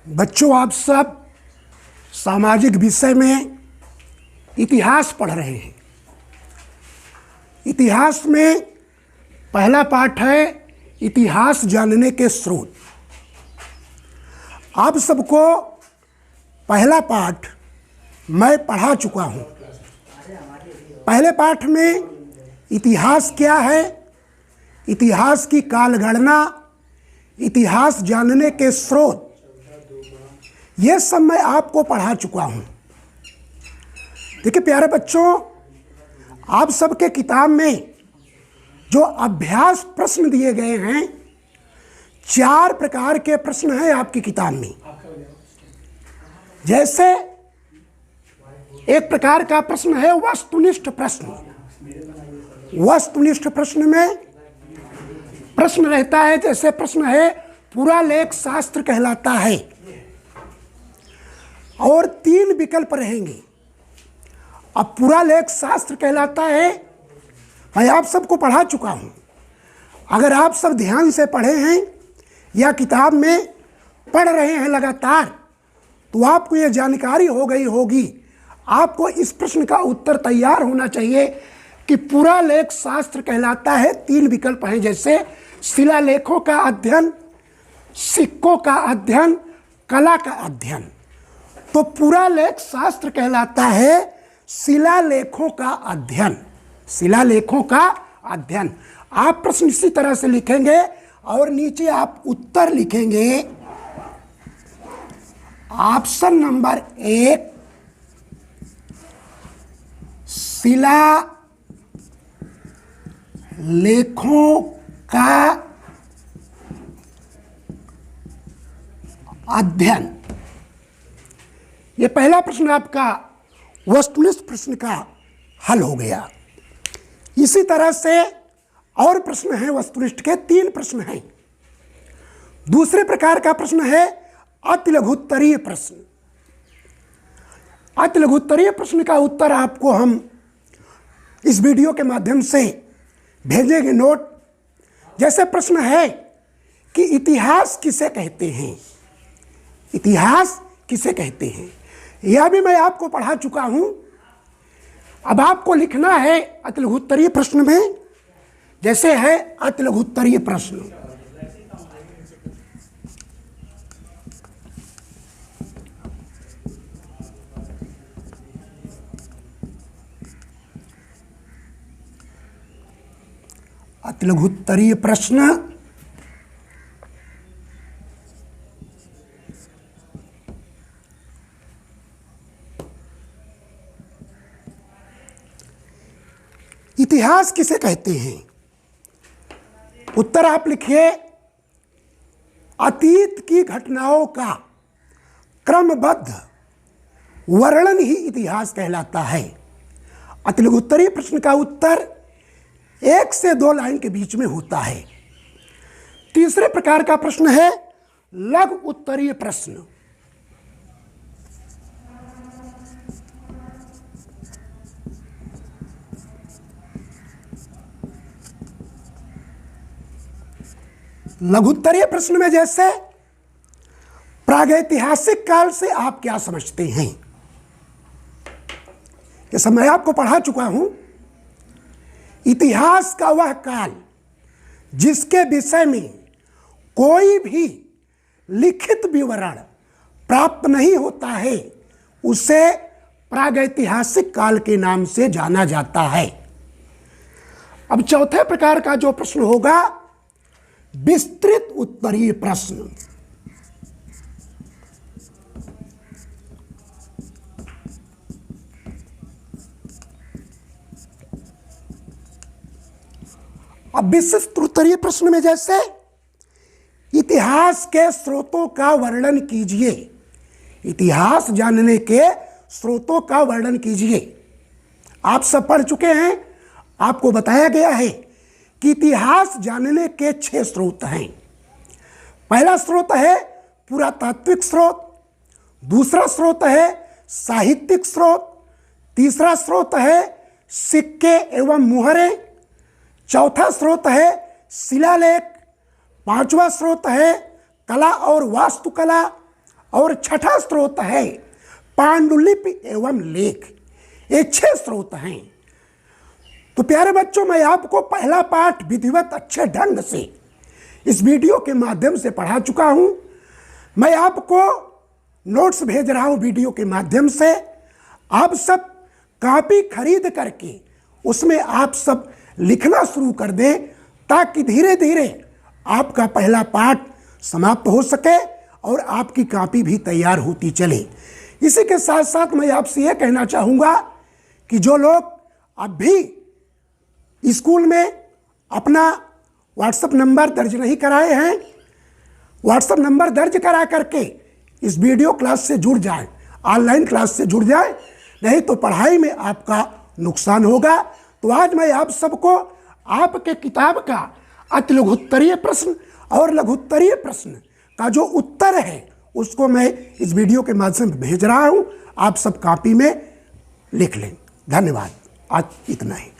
बच्चों, आप सब सामाजिक विषय में इतिहास पढ़ रहे हैं। इतिहास में पहला पाठ है इतिहास जानने के स्रोत। आप सबको पहला पाठ मैं पढ़ा चुका हूँ। पहले पाठ में इतिहास क्या है, इतिहास की कालगणना, इतिहास जानने के स्रोत, ये सब मैं आपको पढ़ा चुका हूँ। देखिए प्यारे बच्चों, आप सबके किताब में जो अभ्यास प्रश्न दिए गए हैं, 4 प्रकार के प्रश्न हैं आपकी किताब में। जैसे एक प्रकार का प्रश्न है वस्तुनिष्ठ प्रश्न। वस्तुनिष्ठ प्रश्न में प्रश्न रहता है, जैसे प्रश्न है पुरालेख शास्त्र कहलाता है, और 3 विकल्प रहेंगे। अब पुरालेख शास्त्र कहलाता है, मैं आप सबको पढ़ा चुका हूँ। अगर आप सब ध्यान से पढ़े हैं या किताब में पढ़ रहे हैं लगातार, तो आपको ये जानकारी हो गई होगी। आपको इस प्रश्न का उत्तर तैयार होना चाहिए कि पुरालेख शास्त्र कहलाता है। 3 विकल्प हैं, जैसे शिलालेखों का अध्ययन, सिक्कों का अध्ययन, कला का अध्ययन। तो पुरालेख शास्त्र कहलाता है शिलालेखों का अध्ययन। शिलालेखों का अध्ययन। आप प्रश्न इसी तरह से लिखेंगे और नीचे आप उत्तर लिखेंगे। ऑप्शन नंबर 1 शिलालेखों का अध्ययन। ये पहला प्रश्न आपका वस्तुनिष्ठ प्रश्न का हल हो गया। इसी तरह से और प्रश्न हैं वस्तुनिष्ठ के, 3 प्रश्न हैं। दूसरे प्रकार का प्रश्न है अतिलघुत्तरीय प्रश्न। अतिलघुत्तरीय प्रश्न का उत्तर आपको हम इस वीडियो के माध्यम से भेजेंगे नोट। जैसे प्रश्न है कि इतिहास किसे कहते हैं, इतिहास किसे कहते हैं, यह भी मैं आपको पढ़ा चुका हूं। अब आपको लिखना है अतिलघुत्तरीय प्रश्न में। जैसे है अतिलघुत्तरीय प्रश्न, अतिलघुत्तरीय प्रश्न इतिहास किसे कहते हैं। उत्तर आप लिखिए, अतीत की घटनाओं का क्रमबद्ध वर्णन ही इतिहास कहलाता है। अतिलघुत्तरीय प्रश्न का उत्तर 1 से 2 लाइन के बीच में होता है। तीसरे प्रकार का प्रश्न है लघु उत्तरीय प्रश्न। लघुत्तरीय प्रश्न में जैसे प्रागैतिहासिक काल से आप क्या समझते हैं, ये सब मैं आपको पढ़ा चुका हूं। इतिहास का वह काल जिसके विषय में कोई भी लिखित विवरण प्राप्त नहीं होता है, उसे प्रागैतिहासिक काल के नाम से जाना जाता है। अब चौथे प्रकार का जो प्रश्न होगा विस्तृत उत्तरीय प्रश्न। अब विस्तृत उत्तरीय प्रश्न में जैसे इतिहास के स्रोतों का वर्णन कीजिए। इतिहास जानने के स्रोतों का वर्णन कीजिए। आप सब पढ़ चुके हैं, आपको बताया गया है कि इतिहास जानने के 6 स्रोत हैं। पहला स्रोत है पुरातात्विक स्रोत, दूसरा स्रोत है साहित्यिक स्रोत, तीसरा स्रोत है सिक्के एवं मुहरें, चौथा स्रोत है शिलालेख, 5वां स्रोत है कला और वास्तुकला, और छठा स्रोत है पांडुलिपि एवं लेख। ये 6 स्रोत हैं। तो प्यारे बच्चों, मैं आपको पहला पाठ विधिवत अच्छे ढंग से इस वीडियो के माध्यम से पढ़ा चुका हूं। मैं आपको नोट्स भेज रहा हूं वीडियो के माध्यम से। आप सब कॉपी खरीद करके उसमें आप सब लिखना शुरू कर दें, ताकि धीरे धीरे आपका पहला पाठ समाप्त हो सके और आपकी कॉपी भी तैयार होती चले। इसी के साथ साथ मैं आपसे यह कहना चाहूँगा कि जो लोग अब भी स्कूल में अपना व्हाट्सएप नंबर दर्ज नहीं कराए हैं, व्हाट्सएप नंबर दर्ज करा करके इस वीडियो क्लास से जुड़ जाएं, ऑनलाइन क्लास से जुड़ जाएं, नहीं तो पढ़ाई में आपका नुकसान होगा। तो आज मैं आप सबको आपके किताब का अति लघुत्तरीय प्रश्न और लघुत्तरीय प्रश्न का जो उत्तर है उसको मैं इस वीडियो के माध्यम से भेज रहा हूँ। आप सब कॉपी में लिख लें। धन्यवाद। आज इतना ही।